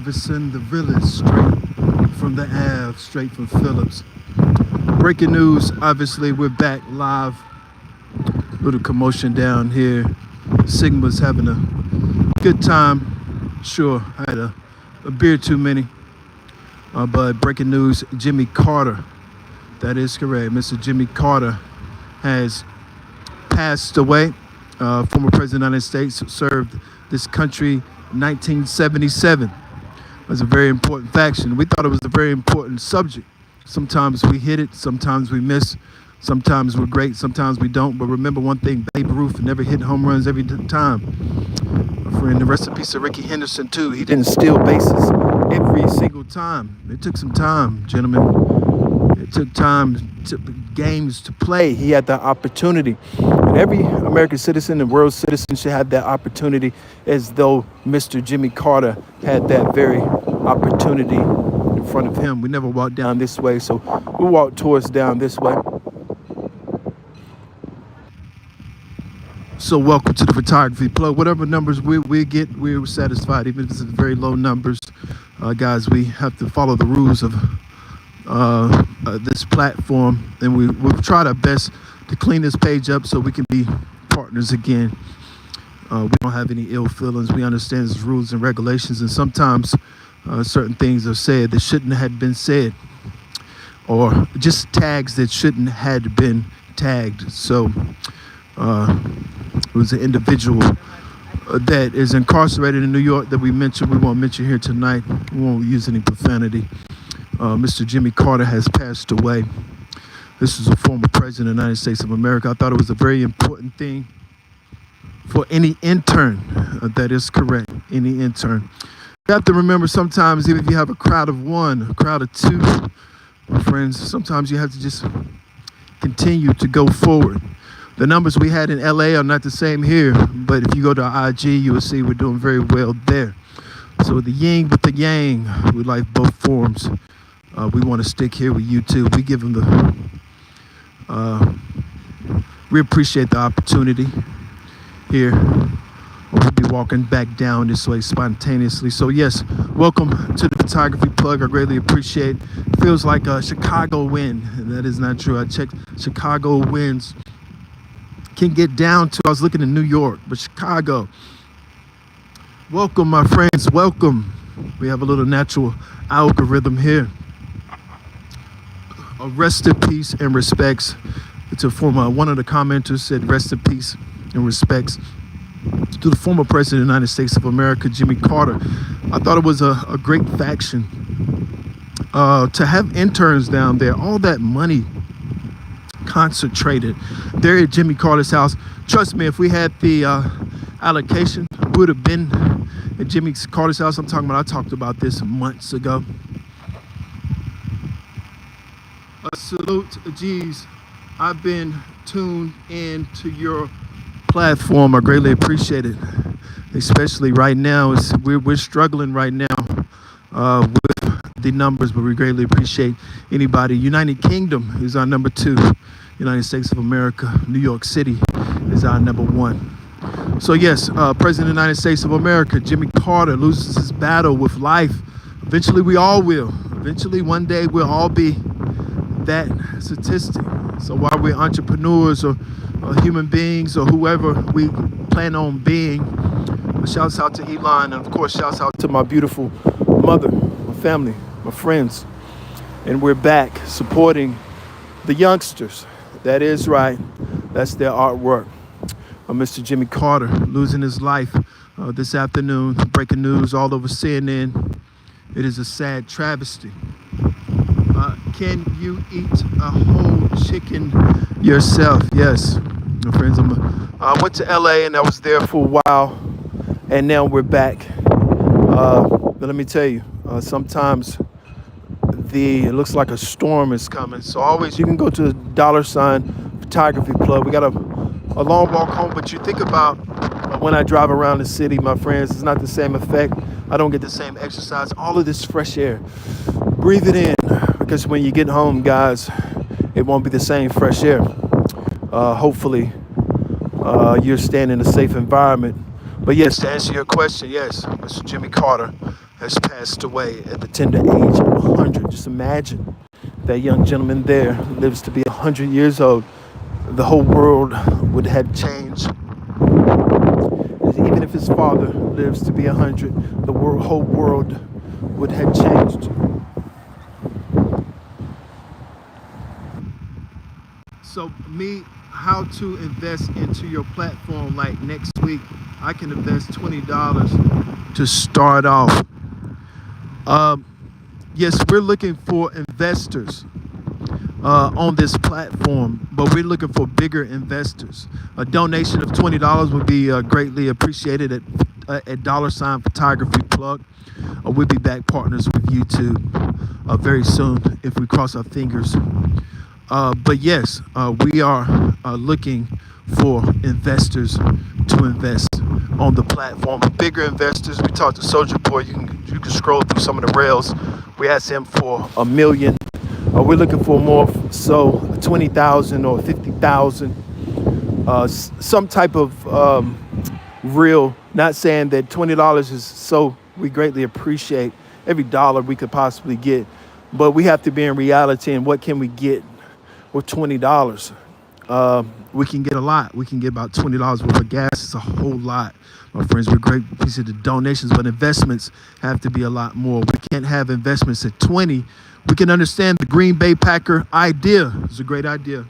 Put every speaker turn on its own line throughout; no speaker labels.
Iverson, the realest, straight from the Ave, straight from Phillips. Breaking news, obviously, we're back live. Little commotion down here. Sigma's having a good time. Sure, I had a beer too many. But breaking news, Jimmy Carter. That is correct. Mr. Jimmy Carter has passed away. Former President of the United States, served this country in 1977. It was a very important faction. We thought it was a very important subject. Sometimes we hit it, sometimes we miss, sometimes we're great, sometimes we don't. But remember one thing, Babe Ruth never hit home runs every time. My friend, the rest in peace of Ricky Henderson too. He didn't steal bases every single time. It took some time, gentlemen. It took time, to games to play. He had the opportunity. And every American citizen and world citizen should have that opportunity, as though Mr. Jimmy Carter had that very opportunity in front of him. We never walked down this way, so we walked towards down this way. So welcome to the photography plug. Whatever numbers we get, we're satisfied, even if it's very low numbers. Guys, we have to follow the rules of this platform, and we've tried our best to clean this page up so we can be partners again. We don't have any ill feelings. We understand there's rules and regulations, and sometimes certain things are said that shouldn't have been said, or just tags that shouldn't have been tagged. So it was an individual that is incarcerated in New York that we mentioned. We won't mention here tonight. We won't use any profanity. Mr. Jimmy Carter has passed away. This is a former president of the United States of America. I thought it was a very important thing for any intern. That is correct, any intern. You have to remember, sometimes even if you have a crowd of one, a crowd of two, my friends, sometimes you have to just continue to go forward. The numbers we had in LA are not the same here, but if you go to our IG, you will see we're doing very well there. So the yin with the yang, we like both forms. We want to stick here with you too. We give them we appreciate the opportunity here. We'll be walking back down this way spontaneously. So yes, welcome to the photography plug. I greatly appreciate it. Feels like a Chicago win. That is not true. I checked Chicago wins. Can get down to, I was looking in New York, but Chicago. Welcome, my friends, welcome. We have a little natural algorithm here. Rest in peace and respects to former, one of the commenters said rest in peace and respects to the former president of the United States of America, Jimmy Carter. I thought it was a great faction. To have interns down there, all that money concentrated there at Jimmy Carter's house. Trust me, if we had the allocation, we would have been at Jimmy Carter's house. I talked about this months ago. A salute, geez. I've been tuned in to your platform. I greatly appreciate it, especially right now. We're struggling right now with the numbers, but we greatly appreciate anybody. United Kingdom is our number 2. United States of America, New York City is our number 1. So yes, President of the United States of America, Jimmy Carter, loses his battle with life. Eventually we all will. Eventually one day we'll all be that statistic. So while we're entrepreneurs or human beings or whoever we plan on being, shouts out to Elon, and of course shouts out to my beautiful mother, my family, my friends. And we're back supporting the youngsters. That is right. That's their artwork. Mr. Jimmy Carter losing his life this afternoon. Breaking news all over CNN. It is a sad travesty. Can you eat a whole chicken yourself? Yes, my friends. I went to LA and I was there for a while, and now we're back. But let me tell you, sometimes it looks like a storm is coming. So always you can go to $ photography plug. We got a long walk home, but you think about when I drive around the city, my friends, it's not the same effect. I don't get the same exercise. All of this fresh air, breathe it in, because when you get home, guys, it won't be the same fresh air. Hopefully you're staying in a safe environment. But yes, to answer your question, yes, Mr. Jimmy Carter has passed away at the tender age of 100. Just imagine that young gentleman there lives to be 100 years old. The whole world would have changed. Even if his father lives to be 100, the whole world would have changed. So me, how to invest into your platform, like next week, I can invest $20 to start off. Yes, we're looking for investors on this platform, but we're looking for bigger investors. A donation of $20 would be greatly appreciated at $ photography plug. We'll be back partners with YouTube very soon if we cross our fingers. But yes, we are looking for investors to invest on the platform. Bigger investors. We talked to Soulja Boy. You can scroll through some of the rails. We asked him for $1 million. We're looking for more, so 20,000 or 50,000. Some type of real. Not saying that $20 is so. We greatly appreciate every dollar we could possibly get, but we have to be in reality. And what can we get with $20? We can get a lot. We can get about $20 worth of gas. It's a whole lot, my friends. We're great piece of the donations, but investments have to be a lot more. We can't have investments at 20. We can understand the Green Bay Packer idea. It's a great idea.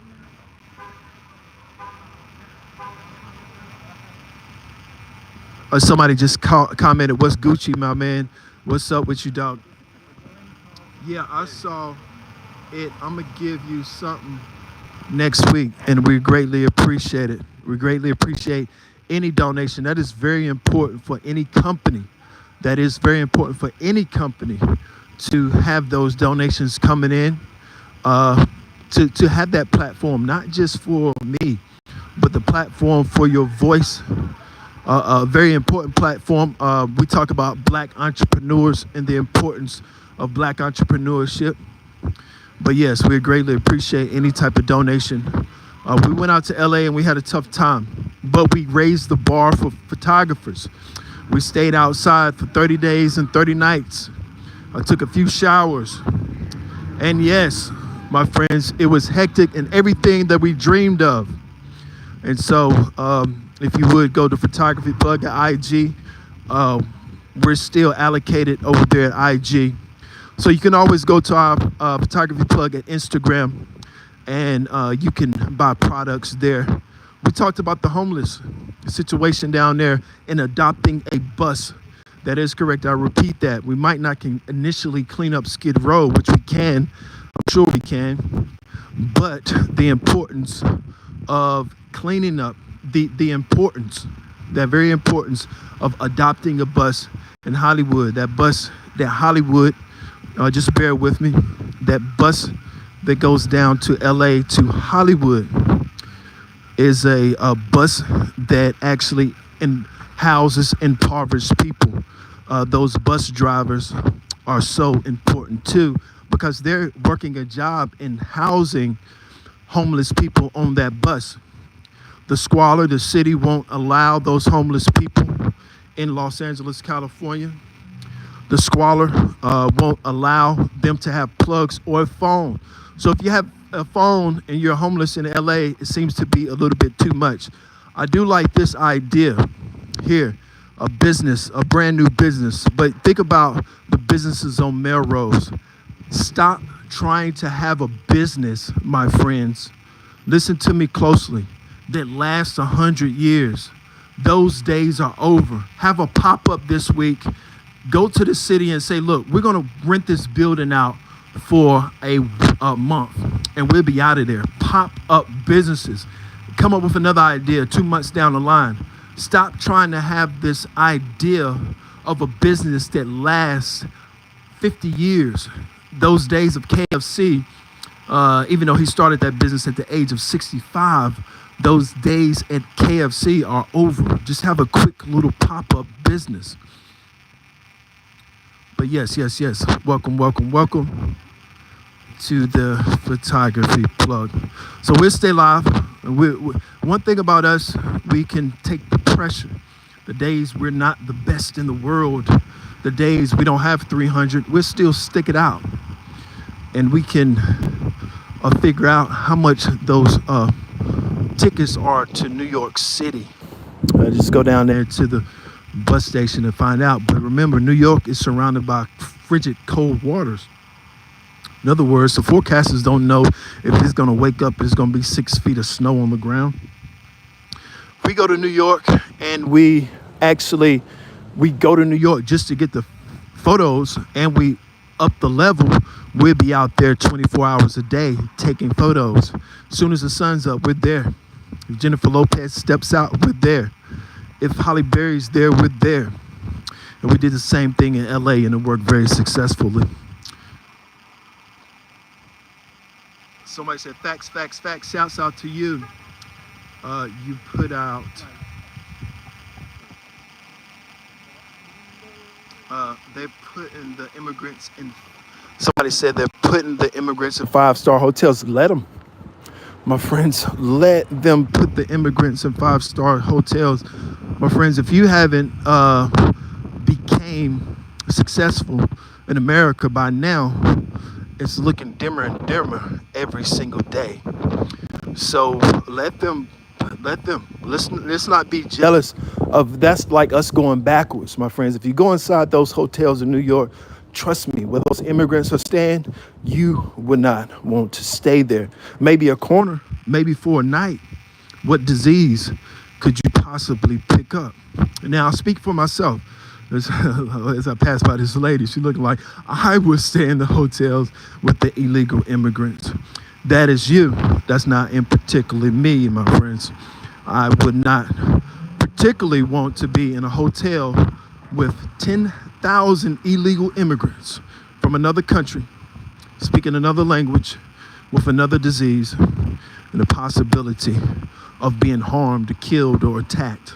Somebody just commented, "What's Gucci, my man? What's up with you, dog?" Yeah, I saw it. I'm gonna give you something next week, and we greatly appreciate it. We greatly appreciate any donation. That is very important for any company. That is very important for any company to have those donations coming in, to have that platform, not just for me, but the platform for your voice. A very important platform. We talk about black entrepreneurs and the importance of black entrepreneurship. But yes, we greatly appreciate any type of donation. We went out to LA and we had a tough time, but we raised the bar for photographers. We stayed outside for 30 days and 30 nights. I took a few showers. And yes, my friends, it was hectic and everything that we dreamed of. And so, if you would go to Photography Plug at IG, we're still allocated over there at IG. So you can always go to our Photography Plug at Instagram, and you can buy products there. We talked about the homeless situation down there and adopting a bus. That is correct. I repeat that. We might not can initially clean up Skid Row, which we can. I'm sure we can. But the importance of cleaning up, the importance, that very importance of adopting a bus in Hollywood. That bus, that Hollywood, just bear with me, that bus that goes down to LA to Hollywood is a bus that actually houses impoverished people. Those bus drivers are so important too, because they're working a job in housing homeless people on that bus. The squalor, the city won't allow those homeless people in Los Angeles, California. The squalor won't allow them to have plugs or a phone. So if you have a phone and you're homeless in LA, it seems to be a little bit too much. I do like this idea here, a business, a brand new business. But think about the businesses on Melrose. Stop trying to have a business, my friends. Listen to me closely. That lasts 100 years. Those days are over. Have a pop-up this week. Go to the city and say, look, we're going to rent this building out for a month, and we'll be out of there. Pop-up businesses. Come up with another idea 2 months down the line. Stop trying to have this idea of a business that lasts 50 years. Those days of KFC, even though he started that business at the age of 65, those days at KFC are over. Just have a quick little pop-up business. But yes. Welcome to the Photography Plug. So we'll stay live. One thing about us, we can take the pressure. The days we're not the best in the world, the days we don't have 300, we'll still stick it out, and we can figure out how much those tickets are to New York City. Just go down there to the bus station and find out. But remember, New York is surrounded by frigid cold waters. In other words, the forecasters don't know if it's going to wake up, it's going to be 6 feet of snow on the ground. We go to New York, and we go to New York just to get the photos, and we up the level. We'll be out there 24 hours a day taking photos. As soon as the sun's up, we're there. If Jennifer Lopez steps out, we're there. If Halle Berry's there, we're there. And we did the same thing in LA, and it worked very successfully. Somebody said, facts, facts, facts. Shouts out to you. You put out... they're putting the immigrants in... Somebody said they're putting the immigrants in 5-star hotels. Let them. My friends, let them put the immigrants in 5-star hotels. My friends, if you haven't became successful in America by now, it's looking dimmer and dimmer every single day. So let them. Let's not be jealous of. That's like us going backwards, my friends. If you go inside those hotels in New York, trust me, where those immigrants are staying, you would not want to stay there. Maybe a corner, maybe for a night. What disease could you possibly pick up? Now, I'll speak for myself. As I pass by this lady, she looked like I would stay in the hotels with the illegal immigrants. That is you. That's not in particularly me, my friends. I would not particularly want to be in a hotel with 10,000 illegal immigrants from another country, speaking another language, with another disease, and the possibility of being harmed, killed, or attacked.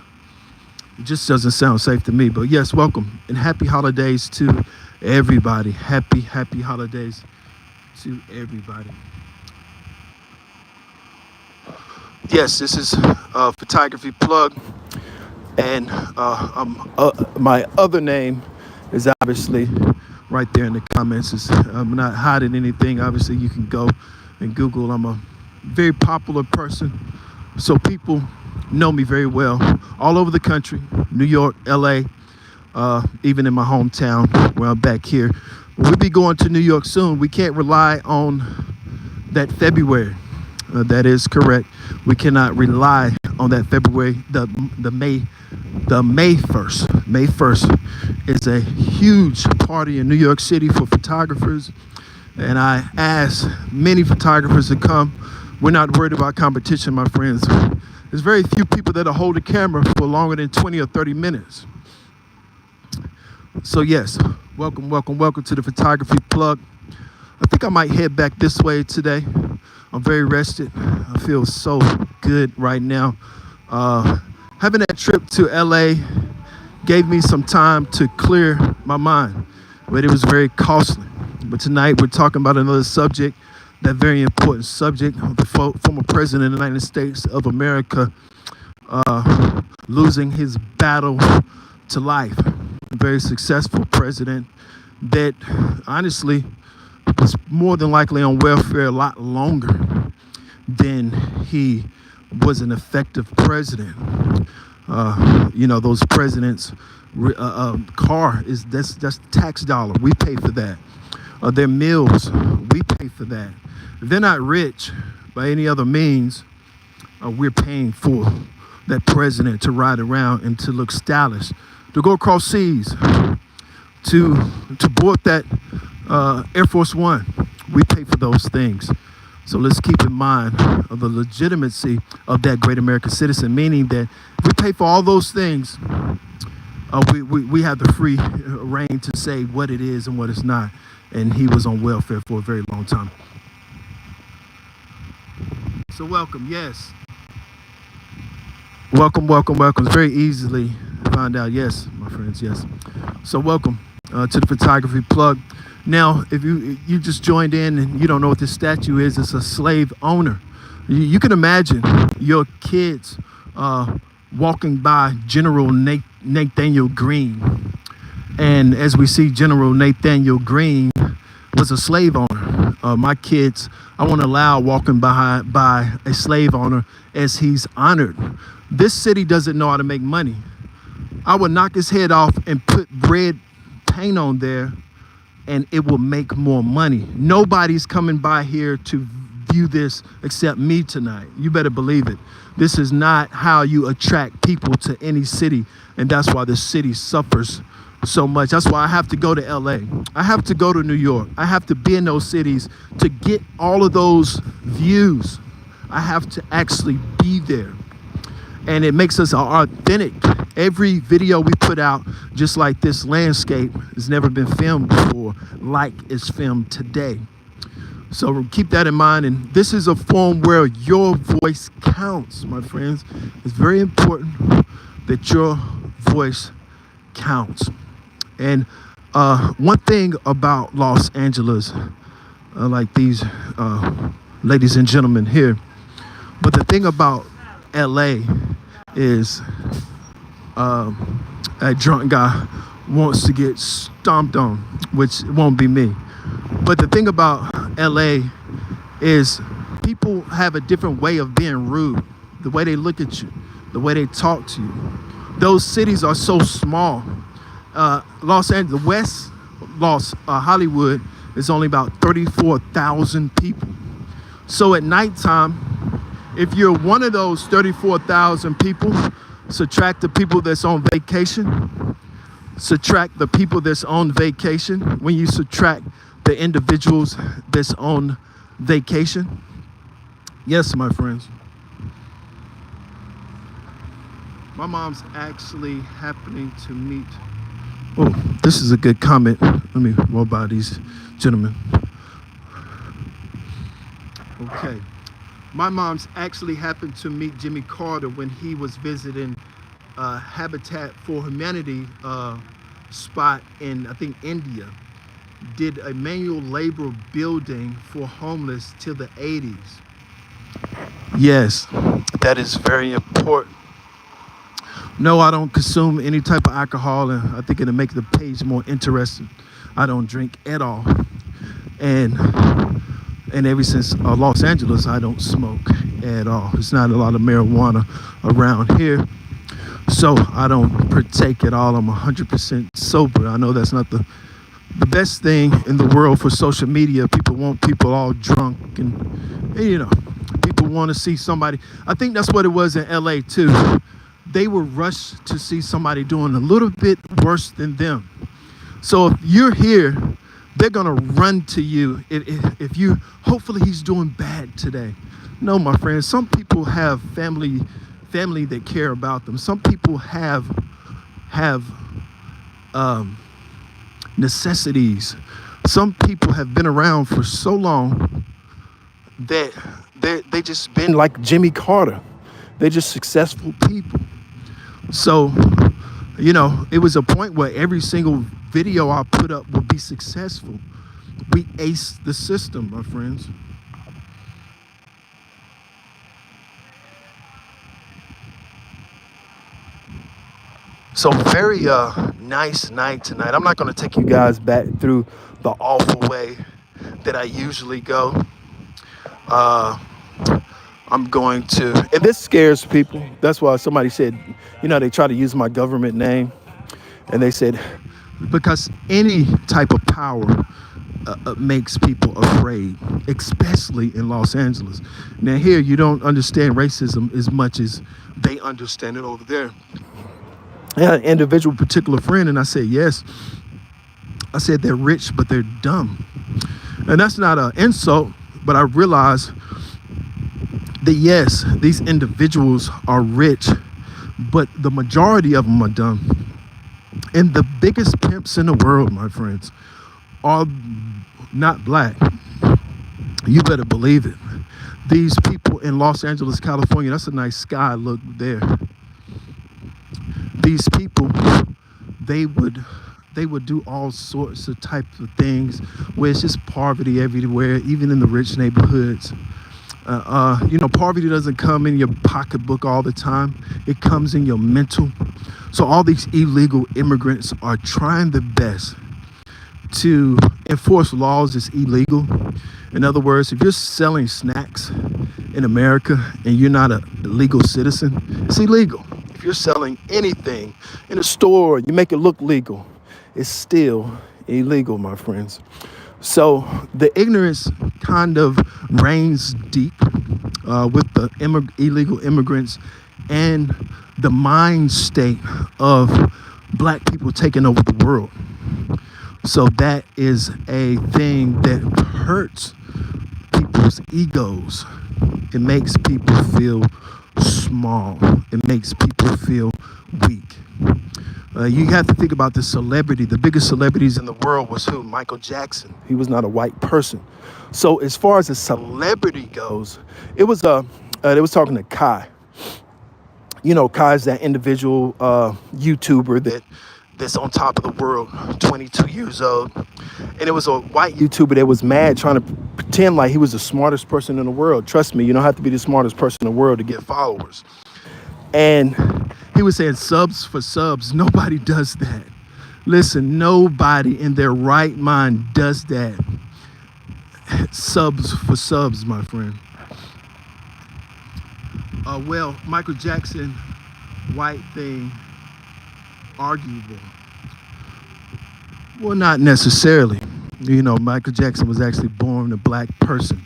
It just doesn't sound safe to me. But yes, welcome and happy holidays to everybody. Happy holidays to everybody. Yes, this is a photography plug, and my other name is obviously right there in the comments. I'm not hiding anything. Obviously, you can go and Google. I'm a very popular person, so people know me very well all over the country, New York, LA, even in my hometown where I'm back here. We'll be going to New York soon. We can't rely on that February. That is correct. We cannot rely on that February. The May 1st. May 1st is a huge party in New York City for photographers, and I ask many photographers to come. We're not worried about competition, my friends. There's very few people that'll hold a camera for longer than 20 or 30 minutes. So yes, welcome to the photography plug. I think I might head back this way today. I'm very rested. I feel so good right now. Having that trip to LA gave me some time to clear my mind, but it was very costly. But tonight we're talking about another subject, that very important subject of the former president of the United States of America losing his battle to life. A very successful president that honestly was more than likely on welfare a lot longer than he was an effective president. Those presidents' car that's tax dollar. We pay for that. Their meals, we pay for that. If they're not rich by any other means, we're paying for that president to ride around and to look stylish, to go across seas, to board that Air Force One. We pay for those things. So let's keep in mind of the legitimacy of that great American citizen, meaning that if we pay for all those things, we have the free reign to say what it is and what it's not. And he was on welfare for a very long time. So welcome, yes. Welcome. It's very easily to find out. Yes, my friends, yes. So welcome to the photography plug. Now, if you just joined in and you don't know what this statue is, it's a slave owner. You can imagine your kids walking by General Nathaniel Green And as we see, General Nathaniel Green was a slave owner. My kids, I want to allow walking by a slave owner as he's honored. This city doesn't know how to make money. I would knock his head off and put red paint on there, and it will make more money. Nobody's coming by here to view this except me tonight. You better believe it. This is not how you attract people to any city, and that's why the city suffers so much. That's why I have to go to LA. I have to go to New York. I have to be in those cities to get all of those views. I have to actually be there. And it makes us authentic. Every video we put out, just like this landscape, has never been filmed before, like it's filmed today. So keep that in mind. And this is a forum where your voice counts, my friends. It's very important that your voice counts. And one thing about Los Angeles, like these ladies and gentlemen here, but the thing about LA is a drunk guy wants to get stomped on, which won't be me. But the thing about LA is people have a different way of being rude, the way they look at you, the way they talk to you. Those cities are so small. Los Angeles, West Hollywood is only about 34,000 people. So at nighttime, if you're one of those 34,000 people, subtract the people that's on vacation, subtract the people that's on vacation. When you subtract the individuals that's on vacation, yes, my friends, my mom's actually happening to meet. Oh, this is a good comment. Let me roll by these gentlemen. Okay. My mom's actually happened to meet Jimmy Carter when he was visiting Habitat for Humanity spot in, I think, India. Did a manual labor building for homeless till the 80s. Yes, that is very important. No, I don't consume any type of alcohol, and I think it'll make the page more interesting. I don't drink at all. And ever since Los Angeles, I don't smoke at all. There's not a lot of marijuana around here, so I don't partake at all. I'm 100% sober. I know that's not the best thing in the world for social media. People want people all drunk, and you know, people want to see somebody. I think that's what it was in LA too. They were rushed to see somebody doing a little bit worse than them. So if you're here, they're gonna run to you if you, hopefully he's doing bad today. No, my friends, some people have family that care about them. Some people have necessities. Some people have been around for so long that they just been like Jimmy Carter. They're just successful people. So, you know, it was a point where every single video I put up would be successful. We aced the system, my friends. So very nice night tonight. I'm not going to take you guys back through the awful way that I usually go. I'm going to, and this scares people. That's why somebody said, you know, they try to use my government name. And they said, because any type of power makes people afraid, especially in Los Angeles. Now here, you don't understand racism as much as they understand it over there. I had an individual particular friend, and I said, yes. I said, they're rich, but they're dumb. And that's not an insult, but I realized that yes, these individuals are rich, but the majority of them are dumb. And the biggest pimps in the world, my friends, are not black. You better believe it. These people in Los Angeles, California, that's a nice sky look there. These people, they would do all sorts of types of things where it's just poverty everywhere, even in the rich neighborhoods. Poverty doesn't come in your pocketbook all the time. It comes in your mental. So all these illegal immigrants are trying their best to enforce laws that's illegal. In other words, if you're selling snacks in America and you're not a legal citizen, it's illegal. If you're selling anything in a store, you make it look legal, it's still illegal, my friends. So the ignorance kind of reigns deep with the illegal immigrants and the mind state of black people taking over the world. So that is a thing that hurts people's egos. It makes people feel small. It makes people feel weak. You have to think about the celebrity. The biggest celebrities in the world was who? Michael Jackson. He was not a white person. So as far as a celebrity goes, it was they was talking to Kai. Kai's that individual YouTuber that's on top of the world, 22 years old. And it was a white YouTuber that was mad trying to pretend like he was the smartest person in the world. Trust me, you don't have to be the smartest person in the world to get followers. And he was saying subs for subs. Nobody does that. Listen, nobody in their right mind does that. Subs for subs, my friend. Michael Jackson, white thing, arguable. Well, not necessarily. Michael Jackson was actually born a black person.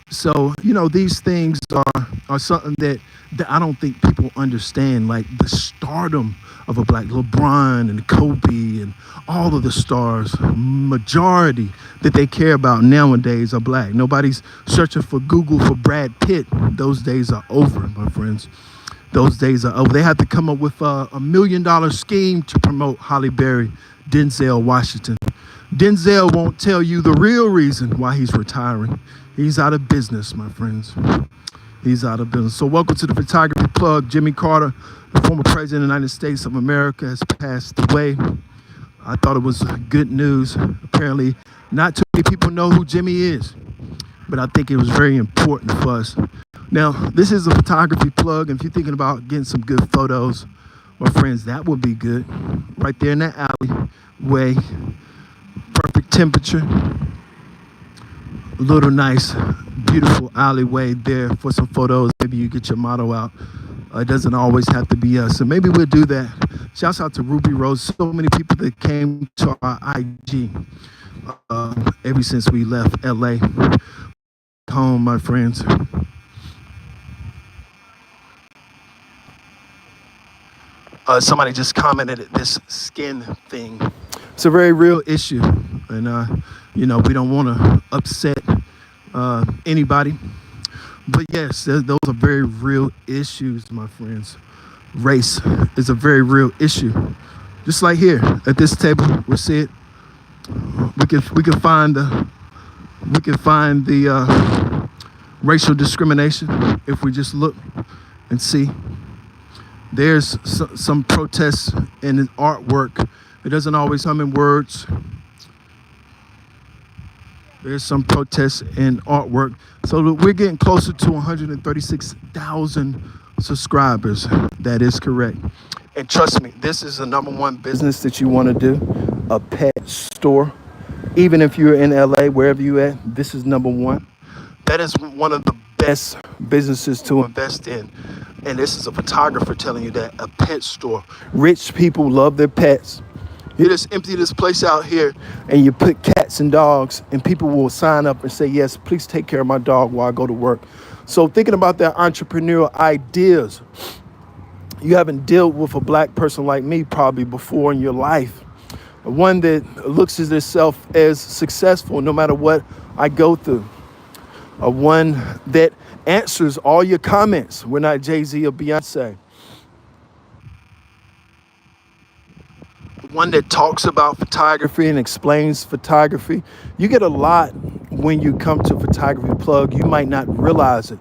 So, these things are something that I don't think people understand, like the stardom of a black LeBron and Kobe and all of the stars, majority that they care about nowadays are black. Nobody's searching for Google for Brad Pitt. Those days are over, my friends. Those days are over. They had to come up with a $1 million scheme to promote Halle Berry, Denzel Washington. Denzel won't tell you the real reason why he's retiring. He's out of business, my friends. He's out of business. So welcome to the Photography Plug. Jimmy Carter, the former president of the United States of America, has passed away. I thought it was good news. Apparently, not too many people know who Jimmy is, but I think it was very important for us. Now, this is a photography plug, and if you're thinking about getting some good photos, my friends, that would be good. Right there in that alleyway, perfect temperature, a little nice, beautiful alleyway there for some photos. Maybe you get your motto out. It doesn't always have to be us. So maybe we'll do that. Shouts out to Ruby Rose. So many people that came to our IG ever since we left LA. Home, my friends. Somebody just commented at this skin thing. It's a very real issue. And, we don't want to upset anybody. But yes, those are very real issues, my friends. Race is a very real issue. Just like here at this table, we see it. We can find the racial discrimination if we just look and see. There's some protests in artwork. It doesn't always come in words. There's some protests in artwork. So we're getting closer to 136,000 subscribers. That is correct. And trust me, this is the number one business that you want to do, a pet store. Even if you're in LA, wherever you at, this is number one. That is one of the best businesses to invest in. And this is a photographer telling you that, a pet store. Rich people love their pets. You just empty this place out here and you put cats and dogs, and people will sign up and say, yes, please take care of my dog while I go to work. So thinking about that entrepreneurial ideas, you haven't dealt with a black person like me probably before in your life. One that looks at itself as successful no matter what I go through. One that answers all your comments. We're not Jay-Z or Beyonce. One that talks about photography and explains photography. You get a lot when you come to Photography Plug. You might not realize it.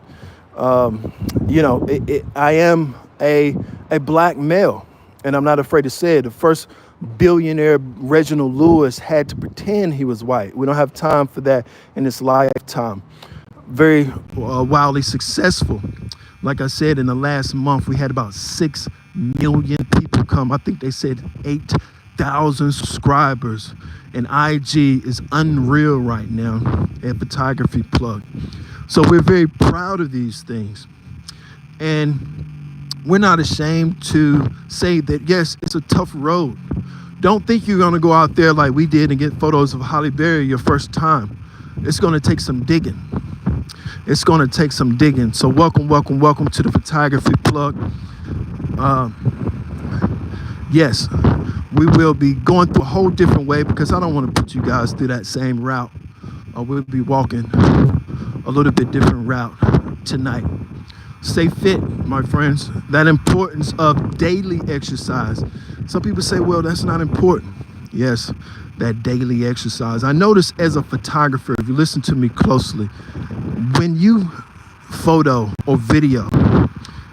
I am a black male, and I'm not afraid to say it. The first billionaire, Reginald Lewis, had to pretend he was white. We don't have time for that in this lifetime. very wildly successful. Like I said, in the last month, we had about 6 million people come. I think they said 8,000 subscribers. And IG is unreal right now at Photography Plug. So we're very proud of these things. And we're not ashamed to say that, yes, it's a tough road. Don't think you're going to go out there like we did and get photos of Halle Berry your first time. It's going to take some digging. It's going to take some digging. So welcome to the Photography Plug. Yes, we will be going through a whole different way because I don't want to put you guys through that same route. We'll be walking a little bit different route tonight. Stay fit, my friends. That importance of daily exercise. Some people say, well, that's not important. Yes, that daily exercise. I notice as a photographer, if you listen to me closely, when you photo or video,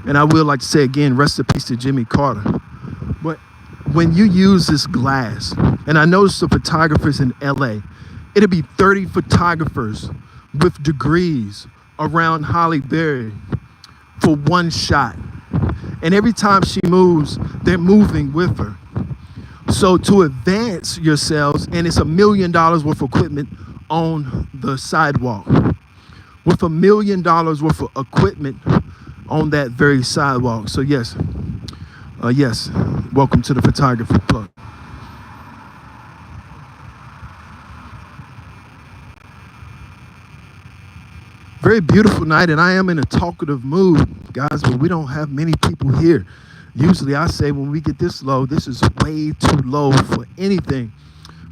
and I will like to say again, rest in peace to Jimmy Carter, but when you use this glass, and I notice the photographers in LA, it'll be 30 photographers with degrees around Halle Berry for one shot. And every time she moves, they're moving with her. So to advance yourselves, and it's $1 million worth of equipment on the sidewalk. With $1 million worth of equipment on that very sidewalk. So yes, welcome to the Photography Plug. Very beautiful night, and I am in a talkative mood, guys, but we don't have many people here. Usually I say when we get this low, this is way too low for anything.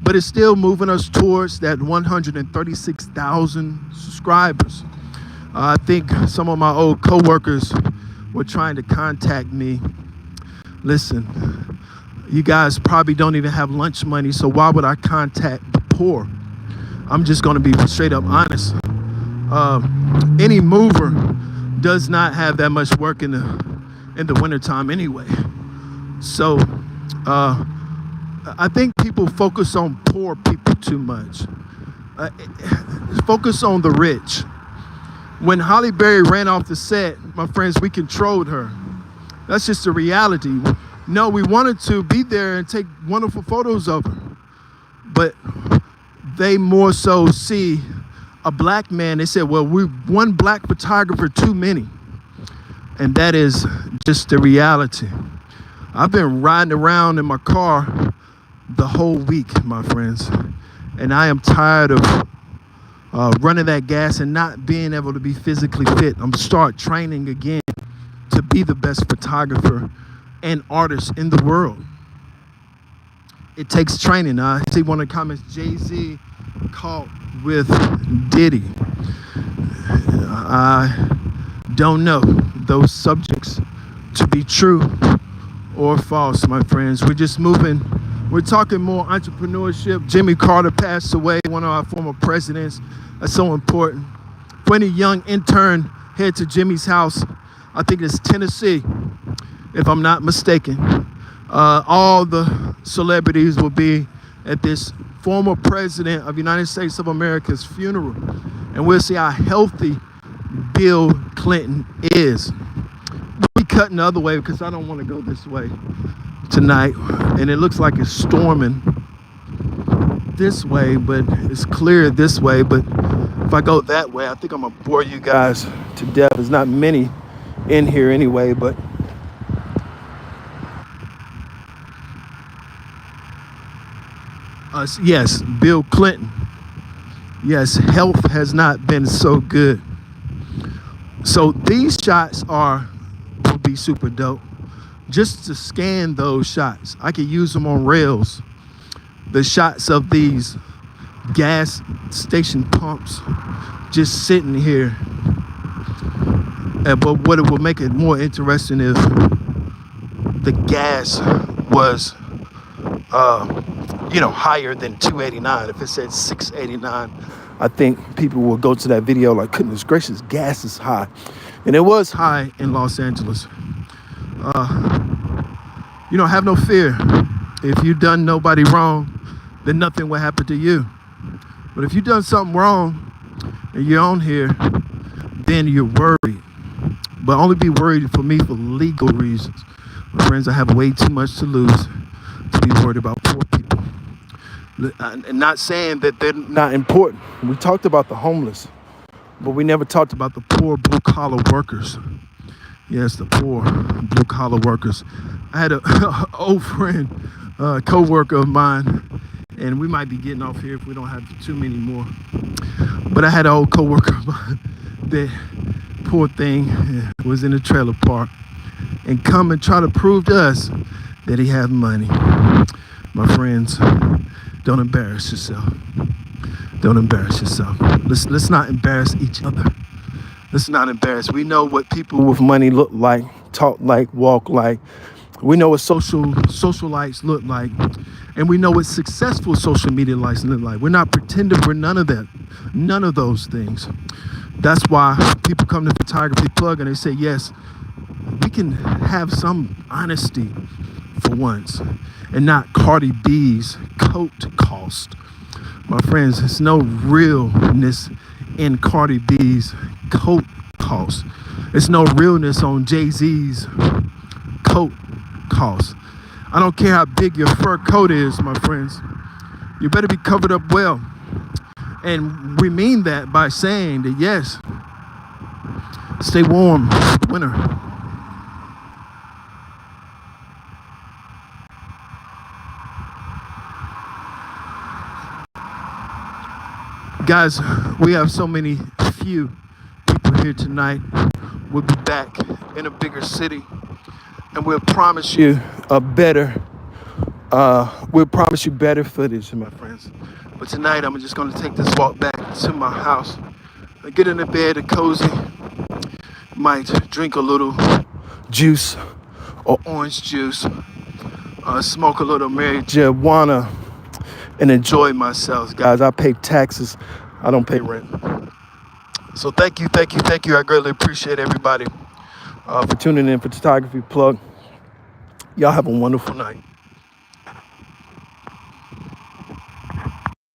But it's still moving us towards that 136,000 subscribers. I think some of my old coworkers were trying to contact me. Listen, you guys probably don't even have lunch money, so why would I contact the poor? I'm just going to be straight up honest. Any mover does not have that much work in the wintertime anyway. So I think people focus on poor people too much. Focus on the rich. When Halle Berry ran off the set, my friends, we controlled her. That's just the reality. No, we wanted to be there and take wonderful photos of her. But they more so see a black man. They said, well, we're one black photographer too many. And that is just the reality. I've been riding around in my car the whole week, my friends. And I am tired of running that gas and not being able to be physically fit. I'm start training again to be the best photographer and artist in the world. It takes training. I see one of the comments, Jay-Z caught with Diddy. I don't know those subjects to be true or false, my friends. We're just moving. We're talking more entrepreneurship. Jimmy Carter passed away, one of our former presidents. That's so important. For any young intern, head to Jimmy's house. I think it's Tennessee, if I'm not mistaken. All the celebrities will be at this former president of the United States of America's funeral. And we'll see how healthy Bill Clinton is. We'll be cutting the other way because I don't want to go this way tonight. And it looks like it's storming this way, but it's clear this way. But if I go that way, I think I'm going to bore you guys to death. There's not many in here anyway, but yes, Bill Clinton. Yes, health has not been so good. So these shots will be super dope. Just to scan those shots, I could use them on rails. The shots of these gas station pumps just sitting here. But what it will make it more interesting is the gas was higher than 289. If it said 689, I think people will go to that video like, goodness gracious, gas is high. And it was high in Los Angeles. Have no fear. If you've done nobody wrong, then nothing will happen to you. But if you've done something wrong, and you're on here, then you're worried. But only be worried for me for legal reasons. My friends, I have way too much to lose to be worried about poor people. And not saying that they're not important. We talked about the homeless, but we never talked about the poor blue-collar workers. Yes, the poor blue-collar workers. I had an old friend, co-worker of mine, and we might be getting off here if we don't have too many more. But I had an old co-worker of mine that, poor thing, was in a trailer park and come and try to prove to us that he had money. My friends, don't embarrass yourself. Don't embarrass yourself. Let's not embarrass each other. Let's not embarrass. We know what people with money look like, talk like, walk like. We know what socialites look like. And we know what successful social media lights look like. We're not pretending we're none of that. None of those things. That's why people come to Photography Plug and they say, yes, we can have some honesty for once and not Cardi B's coat cost. My friends, there's no realness in Cardi B's coat cost. There's no realness on Jay-Z's coat cost. I don't care how big your fur coat is, my friends. You better be covered up well. And we mean that by saying that, yes, stay warm for winter. Guys, we have so few people here tonight. We'll be back in a bigger city, and we'll promise you better footage, my friends. But tonight, I'm just gonna take this walk back to my house, get in the bed, cozy, might drink a little juice or orange juice, smoke a little marijuana, and enjoy myself. Guys, I pay taxes. I don't pay rent. So thank you. I greatly appreciate everybody for tuning in for Photography Plug. Y'all have a wonderful night.